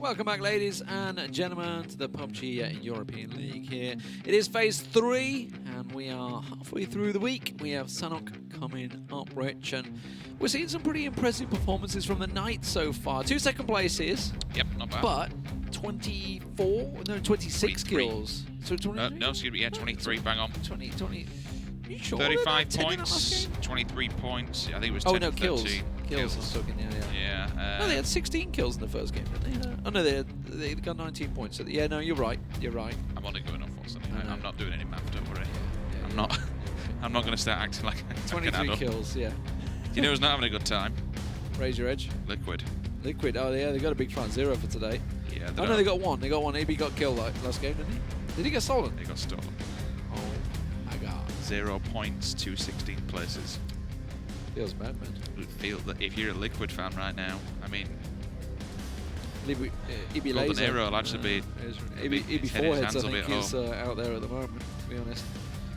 Welcome back, ladies and gentlemen, to the PUBG European League here. It is Phase 3, and we are halfway through the week. We have Sanhok coming up, Rich, and we're seeing some pretty impressive performances from the night so far. 2 second places. Yep, not bad. But 26 kills. So 23? No, excuse me, yeah, 23, bang on. 20. You sure? 35 points, 23 points. I think it was 10 no, kills. 13. Kills are stuck in there, yeah. Yeah. No, they had 16 kills in the first game, didn't they? Oh no, they got 19 points. Yeah, no, you're right. You're right. I'm only going off what's I'm not doing any math, don't worry. Yeah, I'm not. I'm not going to start acting like an 23 adult. kills, yeah. You know who's not having a good time? Raise your edge. Liquid. Liquid. Oh yeah, they got a big front 0 for today. Yeah. Oh no, they got one. They got one. AB got killed last game, didn't he? Did he get stolen? They got stolen. Oh my god. 0 points, 16 places. Feels bad, man. Feel that if you're a Liquid fan right now, I mean, EB Golden Arrow will actually be. EB Foreheads, I think, is out there at the moment, to be honest.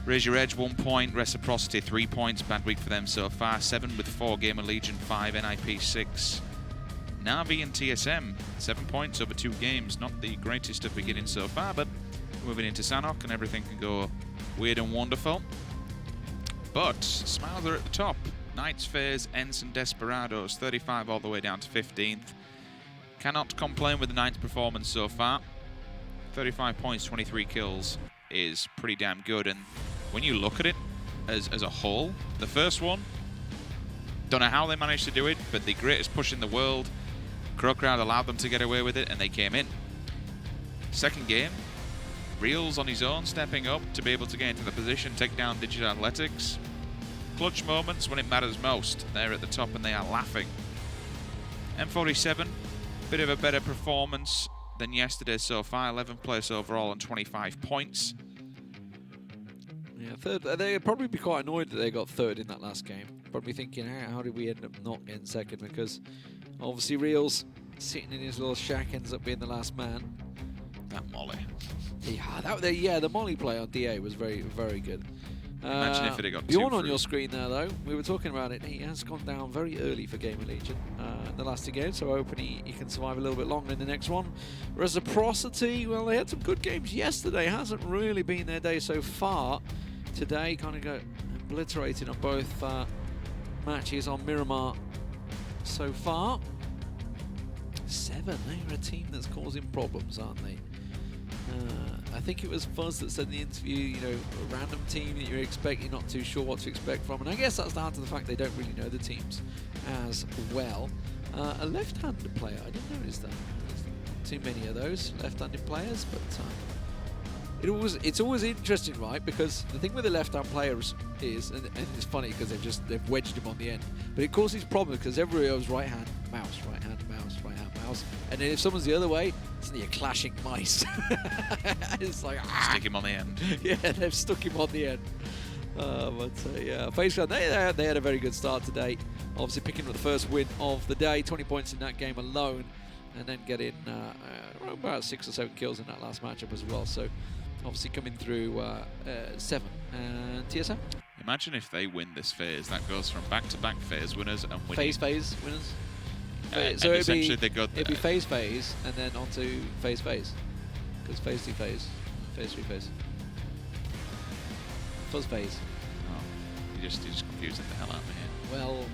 Raise your edge, 1 point. Reciprocity, 3 points. Bad week for them so far. 7 with 4. GamerLegion, 5. NIP, 6. Na'Vi and TSM, 7 points over 2 games. Not the greatest of beginnings so far, but moving into Sanhok and everything can go weird and wonderful. But Smiles are at the top. Knights, FaZe, ENCE and Desperados, 35 all the way down to 15th. Cannot complain with the Knights' performance so far. 35 points, 23 kills is pretty damn good. And when you look at it as a whole, the first one, don't know how they managed to do it, but the greatest push in the world, CrowCrowd allowed them to get away with it and they came in. Second game, Reels on his own, stepping up to be able to get into the position, take down Digital Athletics. Clutch moments when it matters most. They're at the top and they are laughing. M47, bit of a better performance than yesterday so far. 11th place overall and 25 points. Yeah, third. They'd probably be quite annoyed that they got third in that last game. Probably thinking, how did we end up not getting second? Because obviously Reels sitting in his little shack ends up being the last man. That Molly. Yeah, the Molly play on DA was very, very good. Imagine if it had got Bjorn on your screen there, though. We were talking about it. He has gone down very early for GamerLegion in the last 2 games, so hoping he can survive a little bit longer in the next one. Reciprocity, well, they had some good games yesterday. Hasn't really been their day so far. Today, kind of got obliterated on both matches on Miramar so far. 7, they're a team that's causing problems, aren't they? I think it was Fuzz that said in the interview, you know, a random team that you're not too sure what to expect from. And I guess that's down to the fact they don't really know the teams as well. A left-handed player, I didn't notice that. There's not too many of those left-handed players, but it's always interesting, right? Because the thing with the left-hand players is, and it's funny because they've wedged him on the end, but it causes problems because everybody goes right hand, mouse, right hand, mouse, right hand, mouse, and then if someone's the other way, suddenly you're clashing mice. It's like stick him on the end. Yeah, they've stuck him on the end. Yeah, FaZe Clan, they had a very good start today. Obviously picking up the first win of the day, 20 points in that game alone, and then getting about 6 or 7 kills in that last matchup as well. So obviously coming through 7. And TSM? Imagine if they win this phase. That goes from back-to-back phase winners and winning. Phase winners? So essentially it'd be phase and then on to phase. Because phase 2 phase 3 phase. Fuzzface. Oh, you're just confusing the hell out of me here. Well,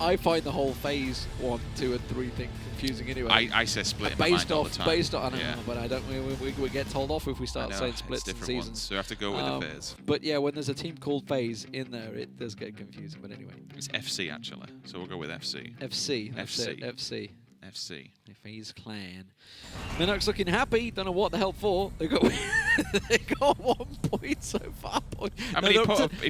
I find the whole phase 1, 2 and 3 thing confusing anyway. I say split in my mind all the time. Based on, I know, but I don't. We get told off if we start saying splits in seasons. Ones, so you have to go with the phase. But yeah, when there's a team called phase in there, it does get confusing. But anyway, it's FC actually, so we'll go with FC. FC. FaZe Clan. Minok's looking happy. Don't know what the hell for. They got 1 point so far. I mean, he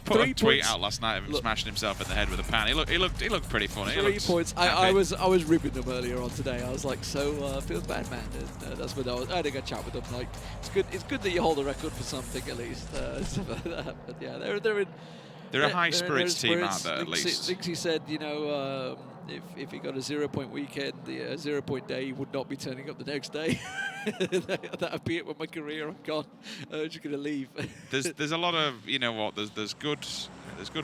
put a tweet out last night of him smashing himself in the head with a pan. He looked pretty funny. 3 points. I was ribbing them earlier on today. I was like, so feels bad, man. And, that's when I had a good chat with them. Like, it's good that you hold a record for something at least. Stuff like that. But yeah, they're a high spirits team, aren't they? At least. I think he said, you know. if he got a 0-point weekend, the 0-point day, he would not be turning up the next day. That'd be it with my career. I'm gone. I'm just gonna leave. There's a lot of, you know what? There's good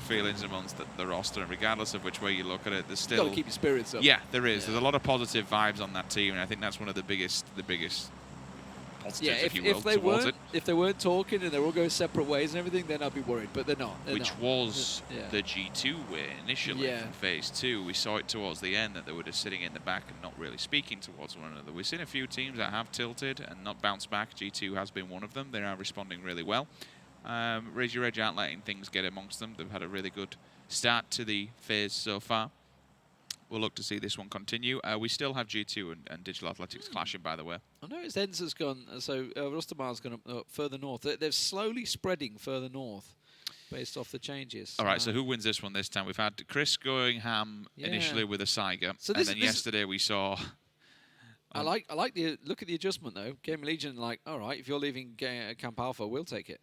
feelings amongst the roster, and regardless of which way you look at it, there's still Got to keep your spirits up. Yeah, there is. Yeah. There's a lot of positive vibes on that team, and I think that's one of the biggest positives, if you will, towards it. If they weren't talking and they were all going separate ways and everything, then I'd be worried. But they're not. Which was the G2 win initially from Phase 2. We saw it towards the end that they were just sitting in the back and not really speaking towards one another. We've seen a few teams that have tilted and not bounced back. G2 has been one of them. They are responding really well. Raise Your Edge aren't letting things get amongst them. They've had a really good start to the phase so far. We'll look to see this one continue. We still have G2 and Digital Athletics clashing, by the way. I noticed ENCE's gone, so Rustanmar's gone up further north. They're slowly spreading further north based off the changes. All right, so who wins this one this time? We've had Chris going ham initially with a Saiga, so and then yesterday we saw... I like the look at the adjustment, though. GamerLegion, like, all right, if you're leaving Camp Alpha, we'll take it.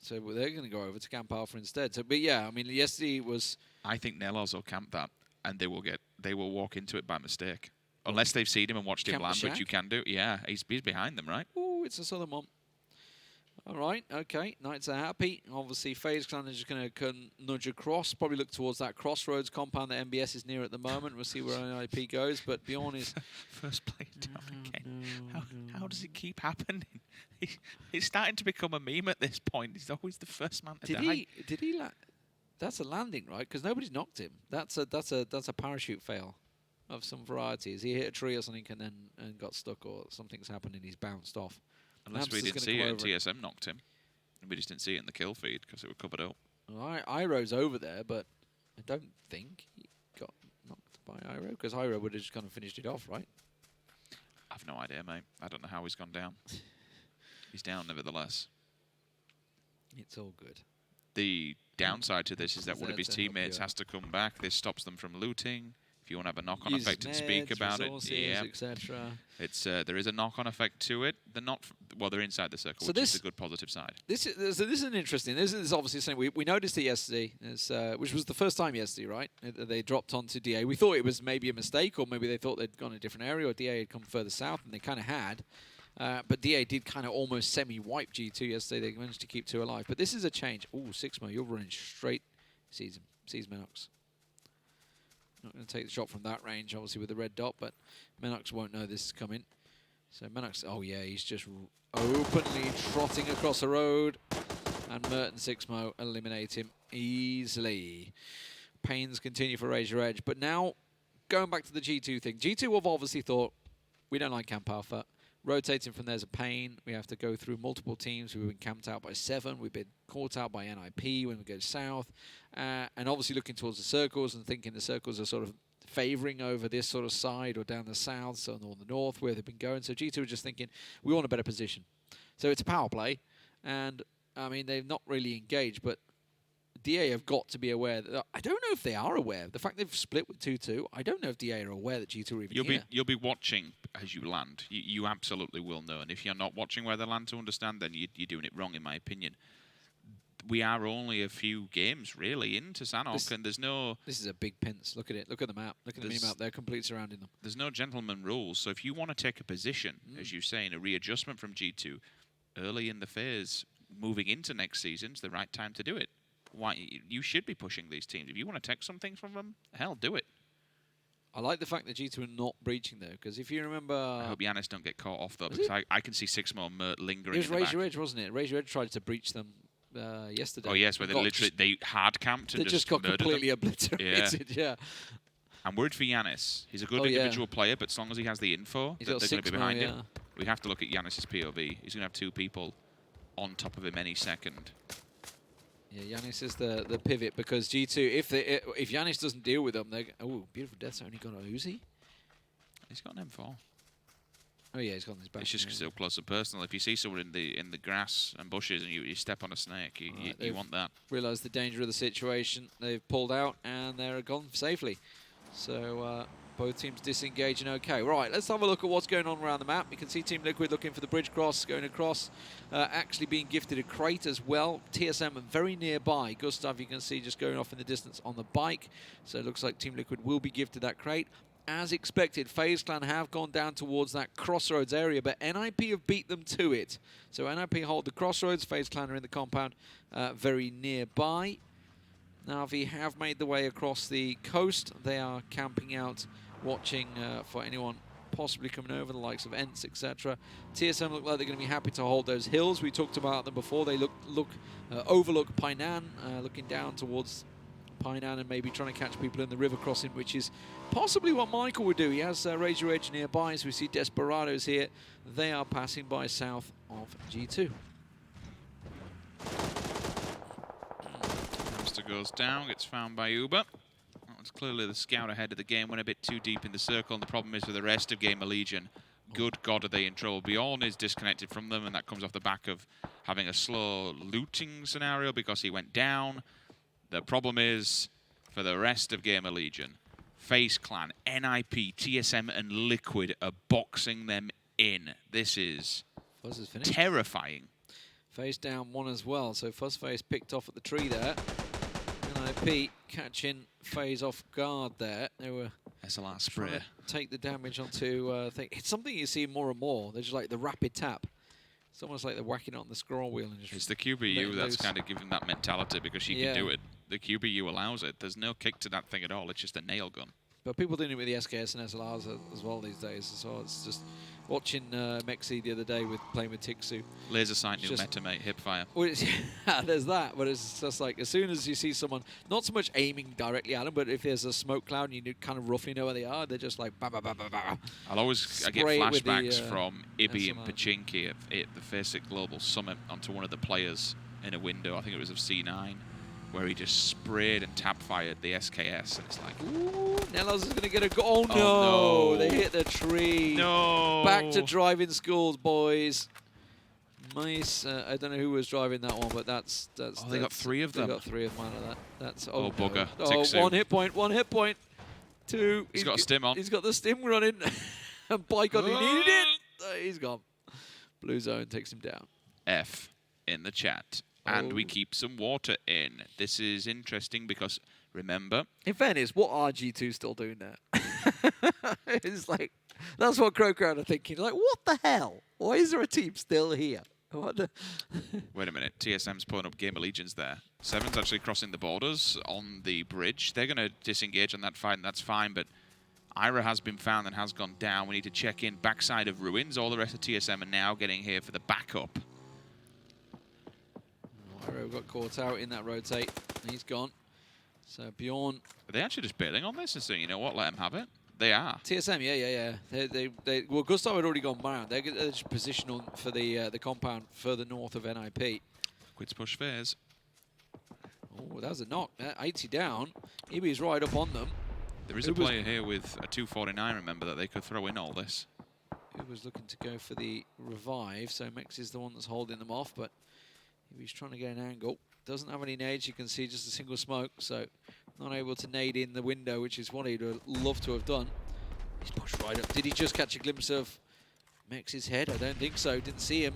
So they're going to go over to Camp Alpha instead. So, but yeah, I mean, yesterday was... I think NELLOZ will camp that. And they will walk into it by mistake, unless they've seen him and watched him land, which you can do. Yeah, he's behind them, right? Oh, it's a southern one. All right, okay. Knights are happy. Obviously, FaZe Clan is just going to nudge across. Probably look towards that Crossroads compound that MBS is near at the moment. We'll see where NIP goes. But Bjorn is first play down again. How does it keep happening? He's starting to become a meme at this point. He's always the first man to die. Did he? That's a landing, right? Because nobody's knocked him. That's a parachute fail of some varieties. He hit a tree or something and got stuck, or something's happened and he's bounced off. Unless we didn't see it and TSM knocked him. And we just didn't see it in the kill feed because it was covered up. Well, Iroh's over there, but I don't think he got knocked by Iroh, because Iroh would have just kind of finished it off, right? I've no idea, mate. I don't know how he's gone down. He's down nevertheless. It's all good. The downside to this is that one of his teammates has to come back. This stops them from looting. If you want to have a knock-on effect and speak about it, etc. It's there is a knock-on effect to it. They're not they're inside the circle, which is the good positive side. This is an interesting. This is obviously something we noticed it yesterday, which was the first time yesterday, right? They dropped onto DA. We thought it was maybe a mistake, or maybe they thought they'd gone a different area, or DA had come further south, and they kind of had. But DA did kind of almost semi-wipe G2 yesterday. They managed to keep 2 alive. But this is a change. Ooh, 6mo, you're running straight. Sees him. Sees Menox. Not going to take the shot from that range, obviously, with the red dot, but Menox won't know this is coming. So Menox, oh yeah, he's just openly trotting across the road. And Mert and 6mo eliminate him easily. Pains continue for Raise Your Edge. But now, going back to the G2 thing. G2 have obviously thought, we don't like Camp Alpha. Rotating from there's a pain. We have to go through multiple teams. We've been camped out by 7. We've been caught out by NIP when we go south. And obviously looking towards the circles and thinking the circles are sort of favouring over this sort of side or down the south, so on the north where they've been going. So G2 are just thinking, we want a better position. So it's a power play. And, I mean, they've not really engaged, but DA have got to be aware that I don't know if they are aware. The fact they've split with 2-2, I don't know if DA are aware that G2 are even here. You'll be watching as you land. You absolutely will know. And if you're not watching where they land to understand, then you're doing it wrong, in my opinion. We are only a few games, really, into Sanhok, and there's no... This is a big pinch. Look at it. Look at the map. Look at the mini-map. They're completely surrounding them. There's no gentleman rules. So if you want to take a position, as you say, in a readjustment from G2, early in the phase, moving into next season's the right time to do it. Why you should be pushing these teams. If you want to take some things from them, hell, do it. I like the fact that G2 are not breaching, though, because if you remember... I hope Yannis don't get caught off, though, because I can see 6mo Mert lingering. It was Raise Your Edge, wasn't it? Raise Your Edge tried to breach them yesterday. Oh, yes, where they hard camped and just got completely obliterated, yeah. I'm worried for Yannis. He's a good individual player, but as long as he has the info that they're going to be behind him, we have to look at Yannis' POV. He's going to have 2 people on top of him any second. Yeah, Yannis is the pivot, because G2, if Yannis doesn't deal with them, they're... Oh, beautiful death's only got a Uzi. He's got an M4. Oh yeah, he's got his back. It's just still close and personal. If you see someone in the grass and bushes and you step on a snake, you want that. Realised the danger of the situation. They've pulled out and they're gone safely. So Both teams disengaging okay. Right, let's have a look at what's going on around the map. You can see Team Liquid looking for the bridge cross, going across, actually being gifted a crate as well. TSM very nearby. Gustav, you can see, just going off in the distance on the bike. So it looks like Team Liquid will be gifted that crate. As expected, FaZe Clan have gone down towards that crossroads area, but NIP have beat them to it. So NIP hold the crossroads. FaZe Clan are in the compound very nearby. Na'Vi have made the way across the coast. They are camping out, watching for anyone possibly coming over, the likes of ENCE, etc. TSM look like they're going to be happy to hold those hills. We talked about them before. They overlook Painan, looking down towards Painan and maybe trying to catch people in the river crossing, which is possibly what Michael would do. He has Razor Edge nearby, as we see Desperados here. They are passing by south of G2. Goes down, gets found by ubah. It's clearly the scout ahead of the game, went a bit too deep in the circle, and the problem is for the rest of GamerLegion, good God, are they in trouble. Bjorn is disconnected from them, and that comes off the back of having a slow looting scenario because he went down. The problem is for the rest of GamerLegion, FaZe Clan, NIP, TSM, and Liquid are boxing them in. This is terrifying. FaZe down one as well, so Fuzzface picked off at the tree there. NIP catching FaZe off guard there. They were SLR spray. Take the damage onto it's something you see more and more. They're just like the rapid tap. It's almost like they're whacking it on the scroll wheel and just. It's the QBU that's kind of giving that mentality because she can do it. The QBU allows it. There's no kick to that thing at all. It's just a nail gun. But people doing it with the SKS and SLRs as well these days. So it's just watching mxey the other day playing with Tiikzu. Laser sight, new meta, mate. Hipfire. Well, yeah, there's that. But it's just like as soon as you see someone, not so much aiming directly at them, but if there's a smoke cloud and you kind of roughly know where they are, they're just like ba ba ba ba ba. I get flashbacks from Ibby and Pachinki at the FaZe Global Summit onto one of the players in a window. I think it was of C9. Where he just sprayed and tap-fired the SKS, and it's like, ooh, NELLOZ is going to get a goal. Oh, no. They hit the tree. No. Back to driving schools, boys. Nice. I don't know who was driving that one, but that's they got three of them. They got three of them out of that. That's bugger. Oh, Tiikzu. one hit point. Two. He's got a stim on. He's got the stim running. And by God, he needed it. He's gone. Blue zone takes him down. F in the chat. And we keep some water in. This is interesting because, remember... In fairness, what are G2 still doing there? It's like, that's what CrowCrowd are thinking. Like, what the hell? Why is there a team still here? What the Wait a minute. TSM's pulling up GamerLegion's there. Seven's actually crossing the borders on the bridge. They're going to disengage on that fight, and that's fine, but Ira has been found and has gone down. We need to check in backside of Ruins. All the rest of TSM are now getting here for the backup. Iro got caught out in that rotate. He's gone. So Bjorn. Are they actually just bailing on this and saying, you know what, let them have it? They are. TSM, yeah. Well, Gustav had already gone round. They're just positional for the compound further north of NIP. Quits push FaZe. Oh, that was a knock. Aitzy down. Ibby's right up on them. There is a player here with a 249, remember, that they could throw in all this. Who was looking to go for the revive, so Mex is the one that's holding them off, but he's trying to get an angle. Doesn't have any nades, you can see just a single smoke, so not able to nade in the window, which is what he'd love to have done. He's pushed right up. Did he just catch a glimpse of Mex's head? I don't think so. Didn't see him.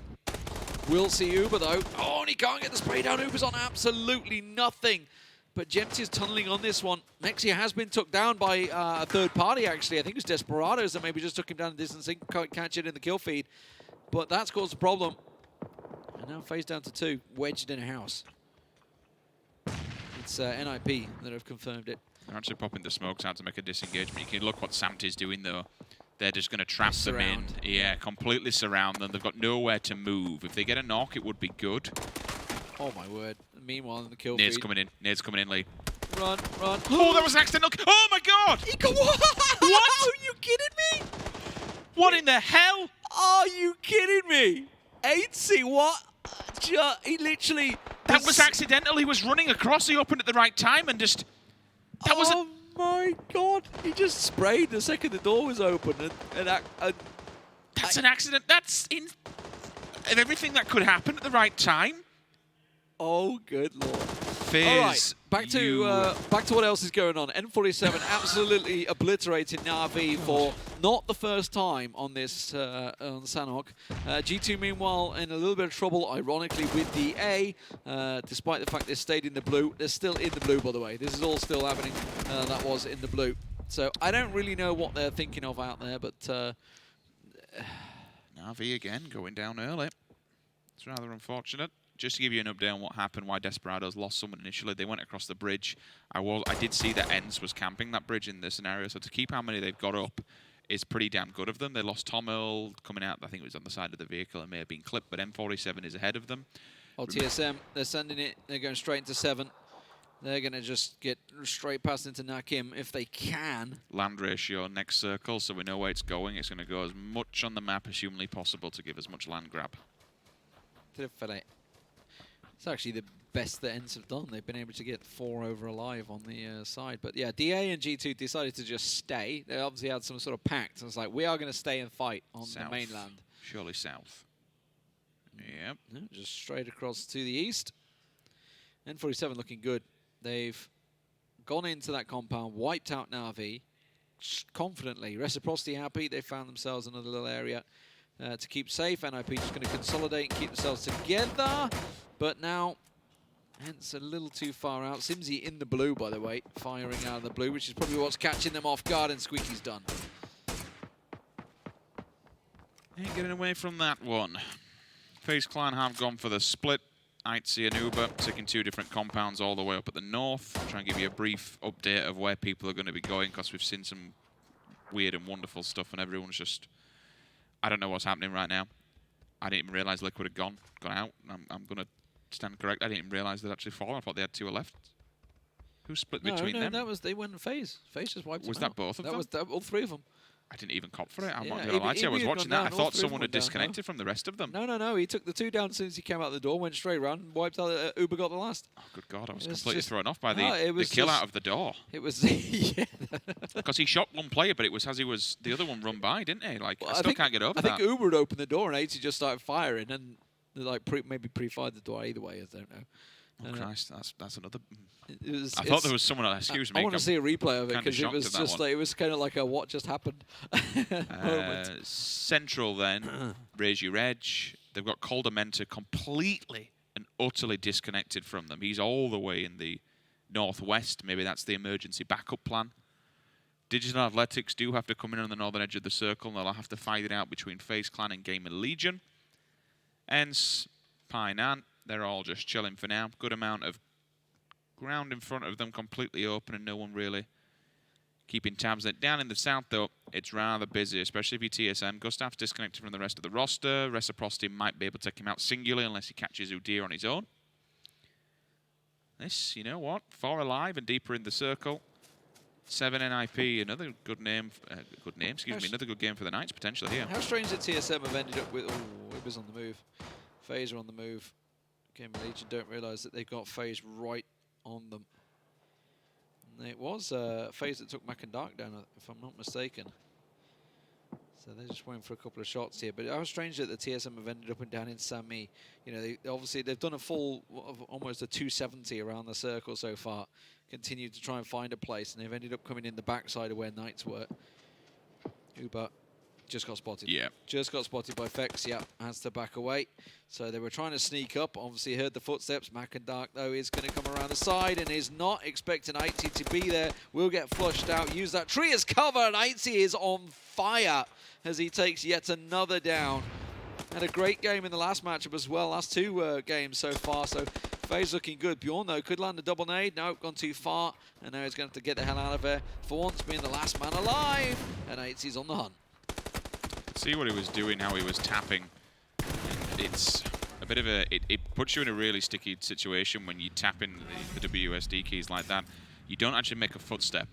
Will see ubah though. Oh, and he can't get the spray down. ubah's on absolutely nothing. But Gemty is tunneling on this one. mxey has been took down by a third party, actually. I think it was Desperados that maybe just took him down the distance. Can't catch it in the kill feed. But that's caused a problem. And now FaZe down to 2, wedged in a house. It's NIP that have confirmed it. They're actually popping the smokes out to make a disengagement. You can look what Samty's doing, though. They're just going to trap them in. Yeah, completely surround them. They've got nowhere to move. If they get a knock, it would be good. Oh, my word. Meanwhile, in the kill Nade's feed. coming in. Nade's coming in, Lee. Run, run. Oh, that was an accidental. Oh, my God. He got what? What? Are you kidding me? What in the hell? Are you kidding me? Aitzy, what? He literally... That was accidental. He was running across. He opened at the right time and just... That was oh my God. He just sprayed the second the door was open. That's an accident. That's in... Everything that could happen at the right time. Oh, good Lord. FaZe, all right, back to what else is going on. N47 absolutely obliterated Na'Vi for not the first time on this on Sanhok. G2 meanwhile in a little bit of trouble, ironically, with the A, despite the fact they stayed in the blue. They're still in the blue, by the way. This is all still happening. That was in the blue. So I don't really know what they're thinking of out there, but Na'Vi again going down early. It's rather unfortunate. Just to give you an update on what happened, why DESPERADO's lost someone initially, they went across the bridge. I did see that ENCE was camping that bridge in this scenario, so to keep how many they've got up is pretty damn good of them. They lost TomiL coming out, I think it was on the side of the vehicle and may have been clipped, but M47 is ahead of them. Oh, TSM, they're sending it, they're going straight into 7. They're going to just get straight past into Nakim if they can. Land ratio next circle, so we know where it's going. It's going to go as much on the map as humanly possible to give as much land grab. TRYFFELI. It's actually the best that ENCE have done. They've been able to get 4 over alive on the side. But yeah, DA and G2 decided to just stay. They obviously had some sort of pact. So it's like, we are going to stay and fight on the mainland. Surely south. Yep. Yeah, just straight across to the east. N47 looking good. They've gone into that compound, wiped out Na'Vi confidently. Reciprocity happy. They found themselves in another little area to keep safe. NIP just going to consolidate and keep themselves together. But now, ENCE a little too far out. SIMSY in the blue, by the way, firing out of the blue, which is probably what's catching them off guard, and SKUIJKE's done. Ain't getting away from that one. FaZe Clan have gone for the split. Aitzy and ubah taking 2 different compounds all the way up at the north. I'll try and give you a brief update of where people are going to be going, because we've seen some weird and wonderful stuff, and everyone's just... I don't know what's happening right now. I didn't even realise Liquid had gone out. I'm going to stand correct. I didn't even realise they'd actually fallen. I thought they had 2 left. Who split between them? No, that was, they went FaZe. FaZe just wiped them out. Was that both of them? That was all 3 of them. I didn't even cop for it. I'm not Yeah, going to lie to you. I was watching that. I thought all someone had down, disconnected from the rest of them. No. He took the 2 down as soon as he came out the door, went straight around, wiped out. ubah got the last. Oh, good God. I was completely thrown off by the kill just, out of the door. It was, yeah. Because he shot one player, but it was as he was, the other one run by, didn't he? Like, well, I still can't get over that. I think ubah had opened the door and Aitzy just started firing, and like maybe pre-fired the door either way, I don't know. Oh, Christ, that's another... I thought there was someone else. Excuse me. I want to see a replay of it, because it was just like, it was kind of like a what just happened moment. Central then, Raise Your Edge. They've got Coldamenta completely and utterly disconnected from them. He's all the way in the northwest. Maybe that's the emergency backup plan. Digital Athletics do have to come in on the northern edge of the circle, and they'll have to fight it out between FaZe Clan and GamerLegion. ENCE, Painan, they're all just chilling for now. Good amount of ground in front of them, completely open, and no one really keeping tabs. Down in the south, though, it's rather busy, especially if you're TSM. Gustav's disconnected from the rest of the roster. Reciprocity might be able to take him out singularly unless he catches Udyr on his own. This, you know what? 4 alive and deeper in the circle. 7 NIP, another good name. Another good game for the Knights potentially here. How strange that TSM have ended up with... Oh, it was on the move. FaZe are on the move. GamerLegion don't realise that they've got FaZe right on them. And it was FaZe that took mxey down, if I'm not mistaken. So they're just waiting for a couple of shots here. But how strange that the TSM have ended up and down in Sammy. You know, they've done a full, almost a 270 around the circle so far. Continued to try and find a place, and they've ended up coming in the backside of where Knights were. ubah just got spotted. Yeah. Just got spotted by Fex. Yeah, has to back away. So they were trying to sneak up. Obviously heard the footsteps. mxey, though, is going to come around the side and is not expecting Aitzy to be there. Will get flushed out. Use that tree as cover, and Aitzy is on fire as he takes yet another down. Had a great game in the last matchup as well. Last 2 games so far. So FaZe looking good. Bjorn, though, could land a double nade. No, gone too far. And now he's going to have to get the hell out of there. For once, being the last man alive. And Aitzy's on the hunt. See what he was doing, how he was tapping. It's a bit of a... It puts you in a really sticky situation when you tap in the WSD keys like that. You don't actually make a footstep.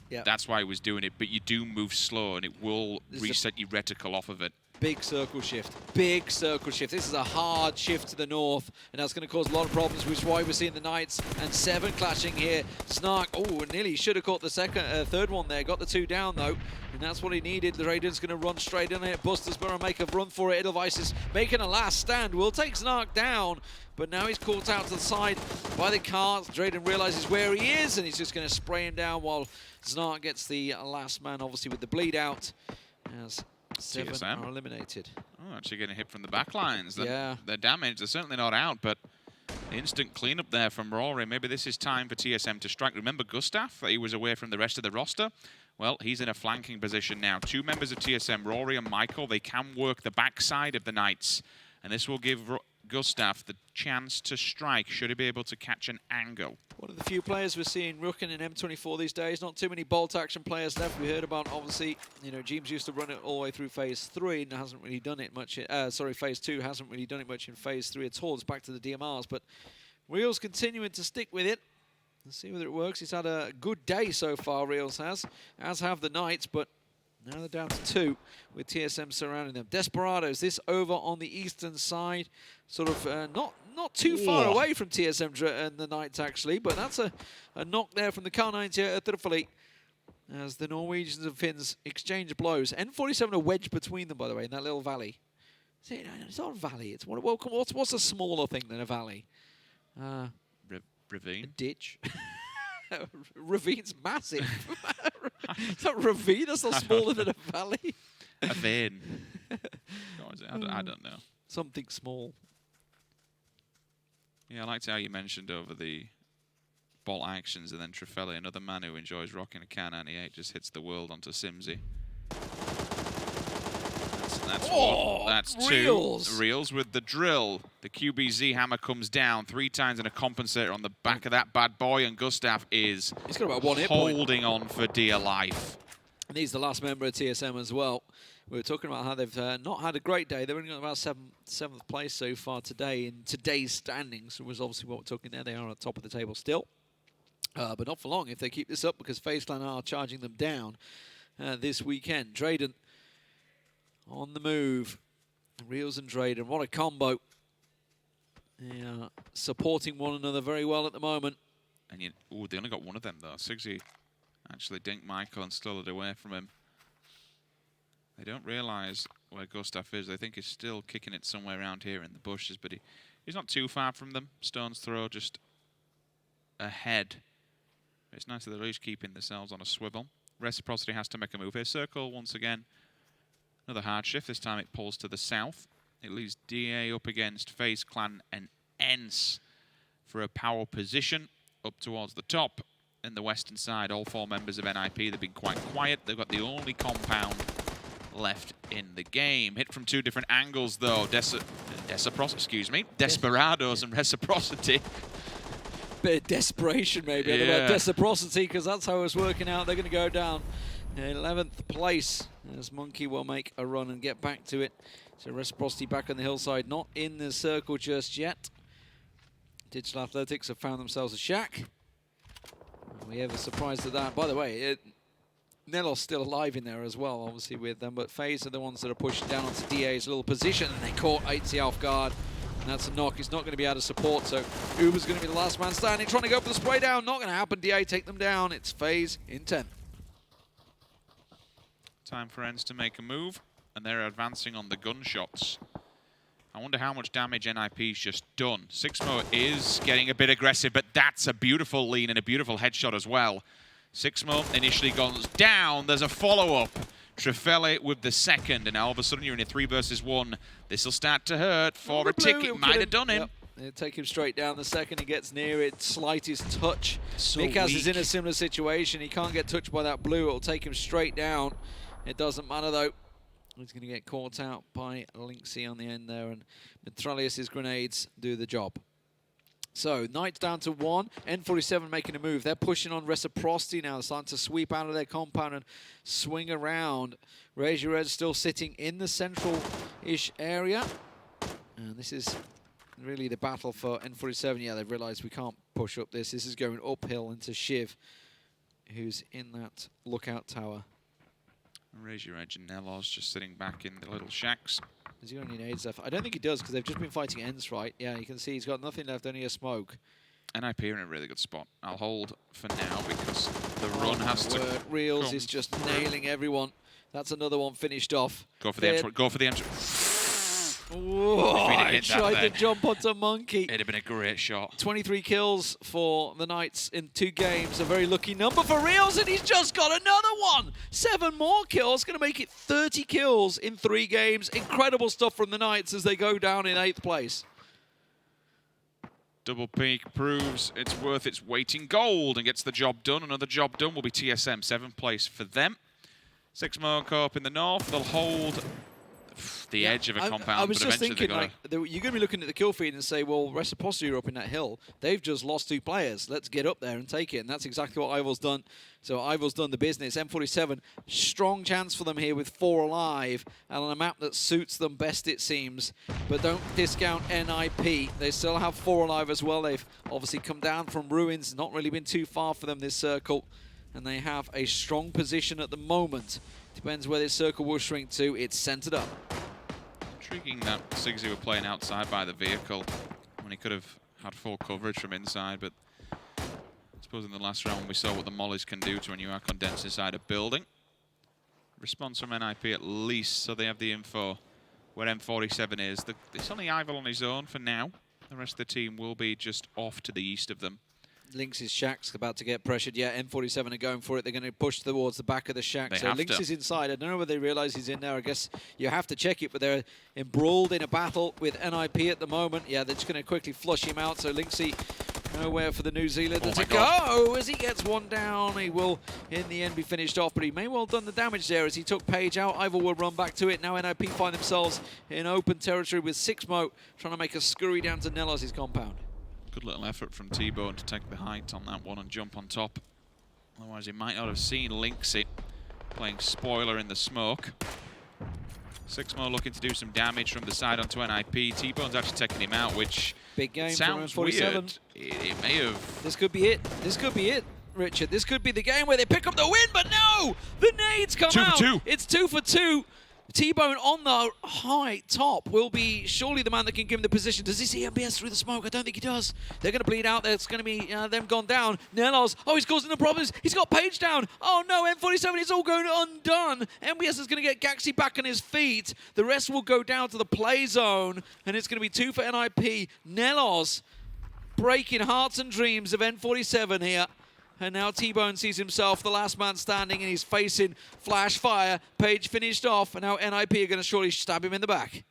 Yeah. That's why he was doing it, but you do move slow, and it will reset your reticle off of it. Big circle shift. Big circle shift. This is a hard shift to the north, and that's going to cause a lot of problems, which is why we're seeing the Knights and 7 clashing here. Snark, oh, nearly should have caught the third one there. Got the 2 down, though, and that's what he needed. The Raiden's going to run straight in it. Bustersborough make a run for it. Edelweiss is making a last stand. Will take Snark down, but now he's caught out to the side by the cars. Drayden realizes where he is, and he's just going to spray him down while Snark gets the last man, obviously, with the bleed out. As 7 TSM are eliminated. Oh, actually getting hit from the back lines. Yeah. They're damaged. They're certainly not out, but instant cleanup there from Rory. Maybe this is time for TSM to strike. Remember Gustav? He was away from the rest of the roster. Well, he's in a flanking position now. 2 members of TSM, Rory and Michael, they can work the backside of the Knights. And this will give Gustav the chance to strike, should he be able to catch an angle. One of the few players we're seeing rooking in M24 these days. Not too many bolt action players left. We heard about, obviously, you know, James used to run it all the way through Phase 3 and hasn't really done it much. Phase 2 hasn't really done it much in Phase 3 at all. It's back to the DMRs, but Reel's continuing to stick with it. Let's see whether it works. He's had a good day so far, Reels has, as have the Knights, but now they're down to 2 with TSM surrounding them. Desperados, this over on the eastern side, sort of not too far away from TSM and the Knights, actually, but that's a knock there from the K90 TRYFFELI as the Norwegians and Finns exchange blows. N47 are wedged between them, by the way, in that little valley. See, it's not a valley. It's what's a smaller thing than a valley? Ravine? A ditch. Ravine's massive. It's not ravine, that's not smaller than a valley. A vein. I don't know. Something small. Yeah, I liked how you mentioned over the bolt actions, and then TRYFFELI, another man who enjoys rocking a K98, just hits the world onto SIMSY. That's one. That's Reels. 2. Reels with the drill. The QBZ hammer comes down 3 times in a compensator on the back of that bad boy, and Gustav is He's got about 1 hit holding on for dear life. And he's the last member of TSM as well. We were talking about how they've not had a great day. They've only got about 7th place so far today in today's standings. It was obviously what we're talking there. They are at the top of the table still. But not for long if they keep this up, because FaZe Clan are charging them down this weekend. Drayden on the move. Reels and Drayden, what a combo. They are supporting one another very well at the moment. And they only got one of them though. SKUIJKE actually dinked Michael and stole it away from him. They don't realise where Gustav is. They think he's still kicking it somewhere around here in the bushes, but he's not too far from them. Stone's throw just ahead. It's nice that they're at least keeping themselves on a swivel. Reciprocity has to make a move here. Circle once again. Another hard shift. This time it pulls to the south. It leaves DA up against FaZe Clan and ENCE for a power position up towards the top. In the western side, all 4 members of NIP, they've been quite quiet. They've got the only compound left in the game. Hit from 2 different angles, though. Desperados and Reciprocity. Bit of desperation, maybe, about Reciprocity, because that's how it's working out. They're going to go down in 11th place as Monkey will make a run and get back to it. So Reciprocity back on the hillside, not in the circle just yet. Digital Athletics have found themselves a shack. Are we ever surprised at that? By the way, NELLOZ still alive in there as well, obviously, with them, but FaZe are the ones that are pushing down onto DA's little position, and they caught Aitzy off guard. And that's a knock. He's not going to be able to support, so ubah's going to be the last man standing, trying to go for the spray down. Not going to happen. DA take them down. It's FaZe in 10th. Time for ENCE to make a move, and they're advancing on the gunshots. I wonder how much damage NIP's just done. Sixmo is getting a bit aggressive, but that's a beautiful lean and a beautiful headshot as well. Sixmo initially goes down. There's a follow-up. TRYFFELI with the second, and now all of a sudden you're in a 3 versus 1. This will start to hurt for a ticket. Might have done him. Yep. They'll take him straight down the second he gets near it. Slightest touch. So miikaz is in a similar situation. He can't get touched by that blue. It'll take him straight down. It doesn't matter, though. He's going to get caught out by mxey on the end there, and Mitraleius' grenades do the job. So, Knights down to 1. N47 making a move. They're pushing on Reciprocity now. They're starting to sweep out of their compound and swing around. RAZORED still sitting in the central-ish area. And this is really the battle for N47. Yeah, they've realised we can't push up this. This is going uphill into Shiv, who's in that lookout tower. Raise your edge, and NELLOZ just sitting back in the little shacks. Does he only need stuff? I don't think he does, because they've just been fighting ENCE, right? Yeah, you can see he's got nothing left, only a smoke. NIP are in a really good spot. I'll hold for now because the run has to Reels is just nailing everyone. That's another one finished off. Go for the entry. Go for the entry. Whoa, I tried to jump onto Monkey. It'd have been a great shot. 23 kills for the Knights in 2 games. A very lucky number for Reels, and he's just got another one. 7 more kills, going to make it 30 kills in 3 games. Incredible stuff from the Knights as they go down in 8th place. Double peak proves it's worth its weight in gold and gets the job done. Another job done will be TSM, 7th place for them. 6 more Corp in the north. They'll hold the edge of a compound. I was just thinking, like, you're going to be looking at the kill feed and say, well, Reciprocity are up in that hill. They've just lost 2 players. Let's get up there and take it. And that's exactly what Ivor's done. So Ivor's done the business. M47, strong chance for them here with 4 alive. And on a map that suits them best, it seems. But don't discount NIP. They still have 4 alive as well. They've obviously come down from ruins. Not really been too far for them this circle. And they have a strong position at the moment. Depends where this circle will shrink to. It's centered up. Intriguing that SIMSY were playing outside by the vehicle when he could have had full coverage from inside, but I suppose in the last round we saw what the mollies can do to when you are condensed inside a building. Response from NIP at least, so they have the info where M47 is. It's only Ivor on his own for now. The rest of the team will be just off to the east of them. Lynx's shack's about to get pressured. Yeah, M47 are going for it. They're going to push towards the back of the shack. So Lynx is inside. I don't know whether they realise he's in there. I guess you have to check it, but they're embroiled in a battle with NIP at the moment. Yeah, they're just going to quickly flush him out. So Lynxy nowhere for the New Zealander to go as he gets one down. He will, in the end, be finished off, but he may well have done the damage there as he took Page out. Ivor will run back to it. Now NIP find themselves in open territory with 6mo, trying to make a scurry down to NELLOZ's compound. Good little effort from T-Bone to take the height on that one and jump on top. Otherwise, he might not have seen Lynxy playing spoiler in the smoke. 6mo looking to do some damage from the side onto NIP. T-Bone's actually taking him out, which big game sounds from M47. Weird. It may have... This could be it. This could be it, Richard. This could be the game where they pick up the win, but no! The nades come out. 2 for 2. It's 2 for 2. T-Bone on the high top will be surely the man that can give him the position. Does he see MBS through the smoke? I don't think he does. They're going to bleed out. There's going to be them gone down. NELLOZ, oh, he's causing the problems. He's got Page down. Oh, no, M47 is all going undone. MBS is going to get Gaxi back on his feet. The rest will go down to the play zone, and it's going to be 2 for NIP. NELLOZ breaking hearts and dreams of N47 here. And now T-Bone sees himself the last man standing, and he's facing flash fire. Page finished off, and now NIP are going to surely stab him in the back.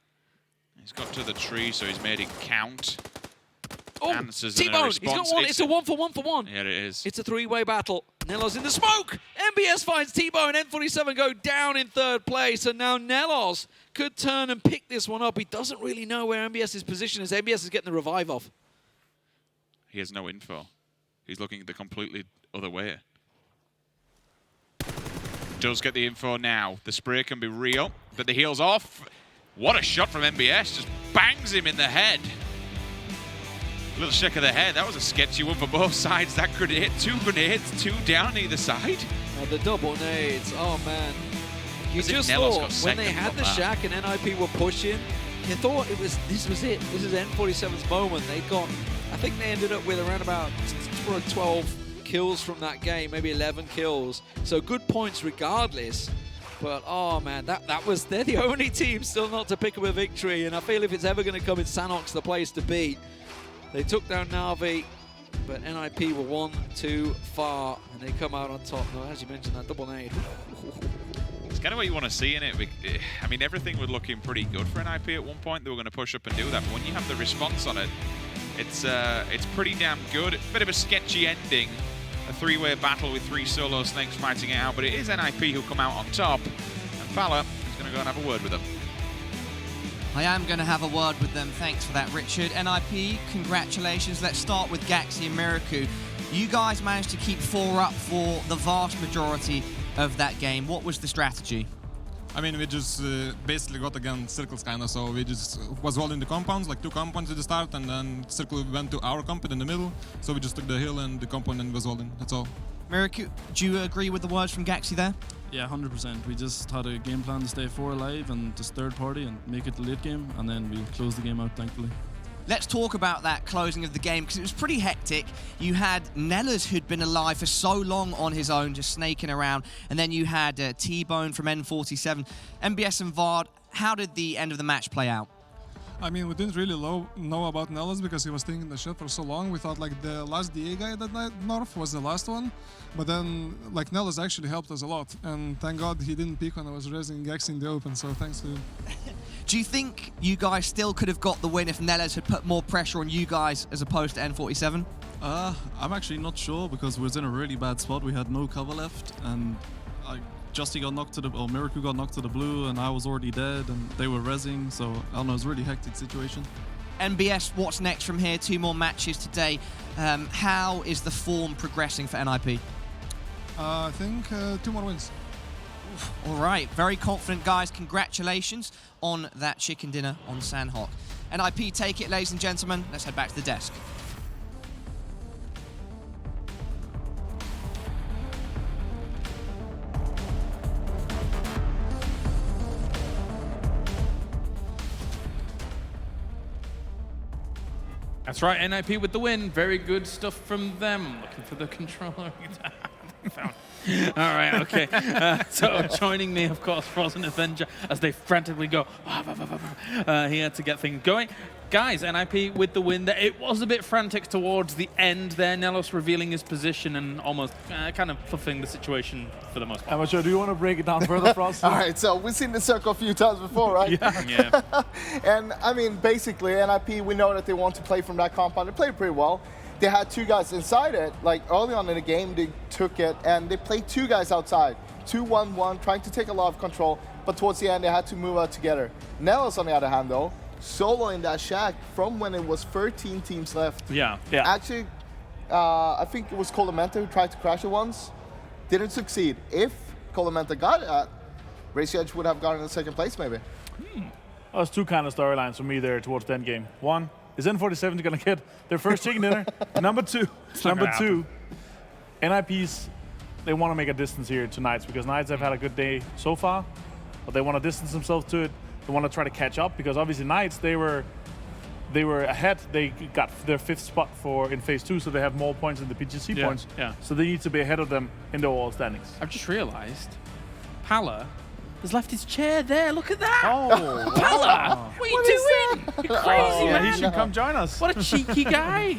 He's got to the tree, so he's made it count. Oh, T-Bone, he's got one. It's a 1 for 1 for 1. Yeah, it is. It's a 3-way battle. NELLOZ in the smoke. MBS finds T-Bone. N47 go down in 3rd place, and now NELLOZ could turn and pick this one up. He doesn't really know where MBS's position is. MBS is getting the revive off. He has no info. He's looking the completely other way. Does get the info now. The spray can be real, but the heel's off. What a shot from MBS. Just bangs him in the head. A little shake of the head. That was a sketchy one for both sides. That could hit 2 grenades, 2 down either side. The double nades. Oh, man. You just thought when they had the shack and NIP were pushing, you thought this was it. This is N47's moment. They got, I think they ended up with around about 12 kills from that game, maybe 11 kills. So good points regardless. But oh man, they're the only team still not to pick up a victory. And I feel if it's ever going to come, it's Sanhok's the place to beat. They took down Na'Vi, but NIP were 1 too far, and they come out on top. No, as you mentioned, that double nade. It's kind of what you want to see in it. I mean, everything was looking pretty good for NIP at one point. They were going to push up and do that. But when you have the response on it, it's pretty damn good. Bit of a sketchy ending. A 3-way battle with 3 solo snakes fighting it out. But it is NIP who come out on top. And Fala is going to go and have a word with them. I am going to have a word with them. Thanks for that, Richard. NIP, congratulations. Let's start with Gaxi and Miraku. You guys managed to keep 4 up for the vast majority of that game. What was the strategy? I mean, we just basically got again circles kind of, so we just was holding the compounds, like 2 compounds at the start, and then circle went to our compound in the middle, so we just took the hill and the compound and was holding, that's all. Miraku, do you agree with the words from Gaxi there? Yeah, 100%. We just had a game plan to stay 4 alive and just third party and make it the late game, and then we closed the game out, thankfully. Let's talk about that closing of the game, because it was pretty hectic. You had NELLOZ, who'd been alive for so long on his own, just snaking around, and then you had T-Bone from N47. MBS and Vard, how did the end of the match play out? I mean, we didn't really know about NELLOZ because he was taking the shit for so long. We thought like the last DA guy that night North was the last one, but then like NELLOZ actually helped us a lot, and thank God he didn't peek when I was raising Gax in the open, so thanks to him. Do you think you guys still could have got the win if NELLOZ had put more pressure on you guys as opposed to N47? I'm actually not sure because we was in a really bad spot. We had no cover left, and Justy got knocked to the, or Miraku got knocked to the blue, and I was already dead, and they were rezzing, so I don't know, it was a really hectic situation. NBS, what's next from here? 2 more matches today. How is the form progressing for NIP? I think 2 more wins. All right, very confident, guys. Congratulations on that chicken dinner on Sanhok. NIP, take it, ladies and gentlemen. Let's head back to the desk. That's right, NIP with the win. Very good stuff from them. Looking for the controller. All right, okay. So joining me, of course, Frozen Avenger, as they frantically go here to get things going. Guys, NIP with the win there. It was a bit frantic towards the end there. NELLOZ revealing his position and almost kind of fluffing the situation for the most part. Amateur, do you want to break it down further for us? All right, so we've seen the circle a few times before, right? Yeah. And I mean, basically, NIP, we know that they want to play from that compound. They played pretty well. They had 2 guys inside it. Like early on in the game, they took it and they played 2 guys outside. 2-1-1, trying to take a lot of control. But towards the end, they had to move out together. NELLOZ, on the other hand, though, solo in that shack from when it was 13 teams left. Yeah. Actually, I think it was Colamenta who tried to crash it once. Didn't succeed. If Colamenta got it, Racy Edge would have gotten in 2nd place, maybe. There's 2 kind of storylines for me there towards the end game. 1, is N47 going to get their first chicken dinner? Number 2, NIPs, they want to make a distance here to Knights because Knights have had a good day so far, but they want to distance themselves to it. They want to try to catch up because obviously Knights, they were ahead. They got their 5th spot in Phase 2, so they have more points than the PGC points. Yeah. So they need to be ahead of them in the overall standings. I've just realised, Pala has left his chair there. Look at that. Oh, Pala, what are you doing? You're crazy, man. He should come join us. What a cheeky guy.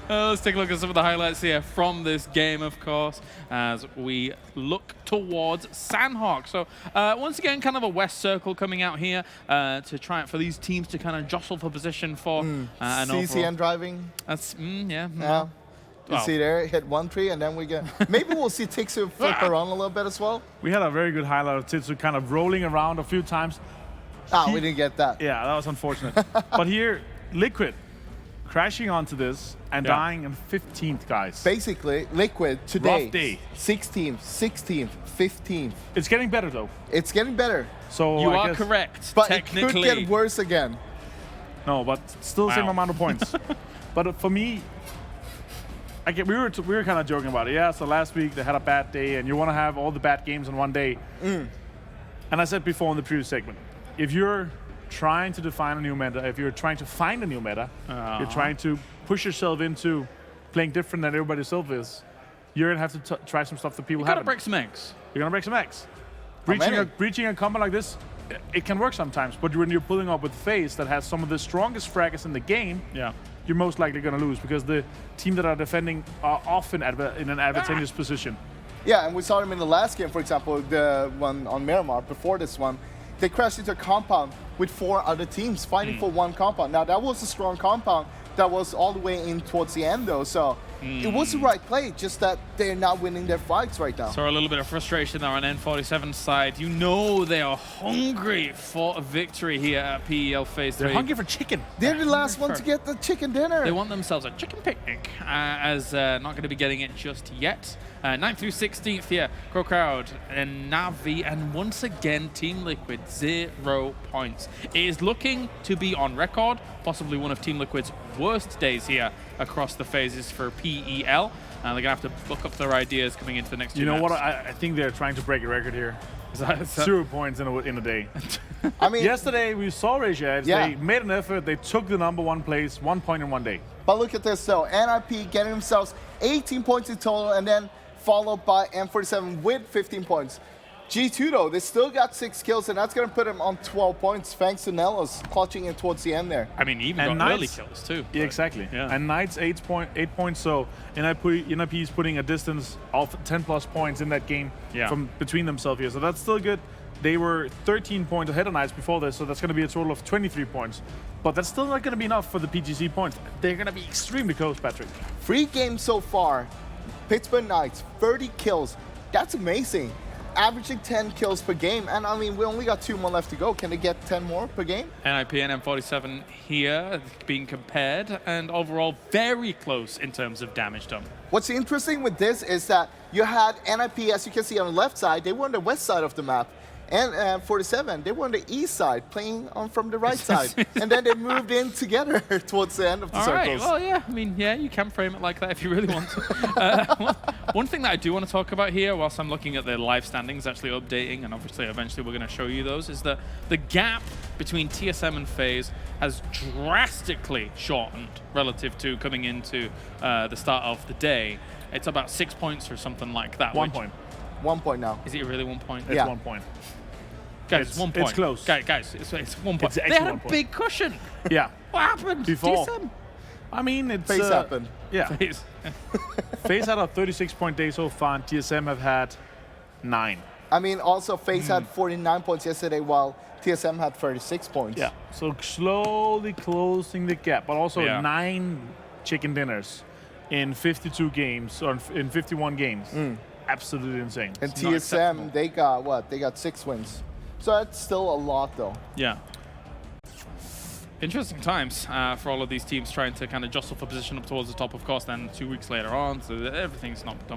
Let's take a look at some of the highlights here from this game, of course, as we look towards Sanhok. So once again, kind of a West Circle coming out here to try it for these teams to kind of jostle for position for an CCN driving. That's, yeah. You see there, hit 1 tree, and then we get... Maybe we'll see Tiikzu flip around a little bit as well. We had a very good highlight of Tiikzu kind of rolling around a few times. We didn't get that. Yeah, that was unfortunate. But here, Liquid crashing onto this and dying in 15th, guys. Basically, Liquid today, rough day. 16th, 16th, 15th. It's getting better, though. It's getting better. So You I are guess, correct, But technically. it could get worse again. No, but still the same amount of points. But for me, we were kind of joking about it. Yeah, so last week they had a bad day, and you want to have all the bad games in one day. And I said before in the previous segment, if you're trying to define a new meta, if you're trying to find a new meta, you're trying to push yourself into playing different than everybody else is, you're going to have to try some stuff that people haven't. You've got to break some eggs. You're going to break some eggs. Breaching a combo like this, it can work sometimes, but when you're pulling up with FaZe that has some of the strongest fraggers in the game, you're most likely going to lose because the team that are defending are often in an advantageous position. Yeah, and we saw them in the last game, for example, the one on Miramar, before this one. They crashed into a compound with 4 other teams fighting for 1 compound. Now, that was a strong compound that was all the way in towards the end, though. So It was the right play, just that they're not winning their fights right now. So a little bit of frustration there on N47's side. You know they are hungry for a victory here at PEL Phase 3. They're hungry for chicken. They're the last one to get the chicken dinner. They want themselves a chicken picnic, as not going to be getting it just yet. 9th through 16th here, CrowCrowd and Navi, and once again, Team Liquid, 0 points. It is looking to be on record, possibly one of Team Liquid's worst days here across the phases for PEL. They're going to have to book up their ideas coming into the next 2 You know maps. what? I think they're trying to break a record here. 0 points in a day. I mean, Yesterday we saw Rage. Yeah. They made an effort. They took the #1 place, 1 point in 1 day. but look at this though. NIP getting themselves 18 points in total, and then followed by M47 with 15 points. G2 though, they still got 6 kills, and that's going to put them on 12 points thanks to NELLOZ clutching it towards the end there. I mean, even And got early Knights- kills too. Yeah, exactly. Yeah. And Knights 8 points. So NIP is putting a distance of 10+ points in that game from between themselves here. So that's still good. They were 13 points ahead of Knights before this, so that's going to be a total of 23 points. But that's still not going to be enough for the PGC points. They're going to be extremely close, Patrick. 3 games so far. Pittsburgh Knights, 30 kills. That's amazing. Averaging 10 kills per game. And I mean, we only got 2 more left to go. Can they get 10 more per game? NIP and M47 here being compared, and overall very close in terms of damage done. What's interesting with this is that you had NIP, as you can see on the left side, they were on the west side of the map. And 47, they were on the east side, playing on from the right side. And then they moved in together towards the end of the All right, circles. well, yeah, I mean, yeah, you can frame it like that if you really want to. One thing that I do want to talk about here, whilst I'm looking at the live standings, actually updating, and obviously eventually we're going to show you those, is that the gap between TSM and FaZe has drastically shortened relative to coming into the start of the day. It's about 6 points or something like that. 1 point. 1 point now. Is it really 1 point? It's Yeah. 1 point. Guys, it's 1 point. It's close. Guys, it's 1 point. It's They actually had a 1 point. big cushion. Yeah. What happened? Before. TSM? I mean, it's... Face happened. Yeah. FaZe. FaZe had a 36-point day so far, and TSM have had 9. I mean, also FaZe had 49 points yesterday, while TSM had 36 points. Yeah. So slowly closing the gap, but also Yeah. 9 chicken dinners in 52 games, or in 51 games. Absolutely insane. And It's not acceptable. TSM, they got what? They got 6 wins. So that's still a lot, though. Yeah. Interesting times for all of these teams trying to kind of jostle for position up towards the top, of course, then 2 weeks later on, so everything's not done